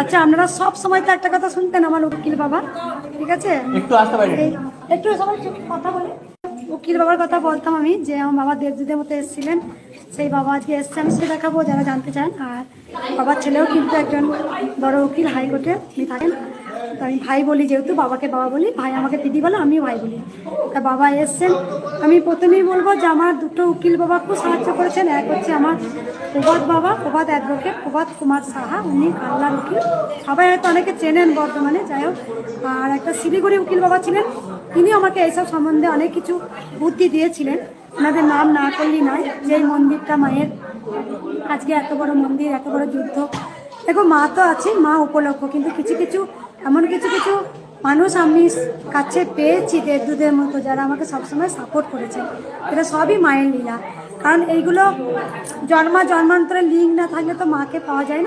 আচ্ছা, আপনারা সব সময় তো একটা কথা শুনতেন আমার উকিল বাবা, ঠিক আছে? একটু সবাই কথা বলে। উকিল বাবার কথা বলতাম আমি, যে আমার বাবা দেবজিদের মতো এসেছিলেন, সেই বাবা আজকে এসছে। আমি সেটা দেখাবো যারা জানতে চান। আর বাবার ছেলেও কিন্তু একজন বড় উকিল, হাইকোর্টে উনি থাকেন। তো আমি ভাই বলি, যেহেতু বাবাকে বাবা বলি, ভাই আমাকে দিদি বলে, আমিও ভাই বলি। তা বাবা এসছেন। আমি প্রথমেই বলবো যে আমার দুটো উকিল বাবা খুব সাহায্য করেছেন। এক হচ্ছে আমার প্রভাত বাবা, প্রভাত অ্যাডভোকেট, প্রভাত কুমার সাহা, উনি কাল্লার উকিল, সবাই হয়তো অনেকে চেনেন বর্তমানে, যাই হোক। আর একটা শিলিগুড়ি উকিল বাবা ছিলেন, তিনি আমাকে এইসব সম্বন্ধে অনেক কিছু বুদ্ধি দিয়েছিলেন। ওনাদের নাম না করলেই নয়, যে এই মন্দিরটা মায়ের, আজকে এত বড় মন্দির, এত বড় যুদ্ধ, দেখো মা তো আছে, মা উপলক্ষ, কিন্তু কিছু কিছু এমন কিছু কিছু মানুষ আমি কাছে পেয়েছি দেবদূতের মতো, যারা আমাকে সবসময় সাপোর্ট করেছে। এটা সবই মায়ের লীলা। কারণ এইগুলো জন্মান্তরের লিঙ্ক না থাকলে তো মাকে পাওয়া যায় না।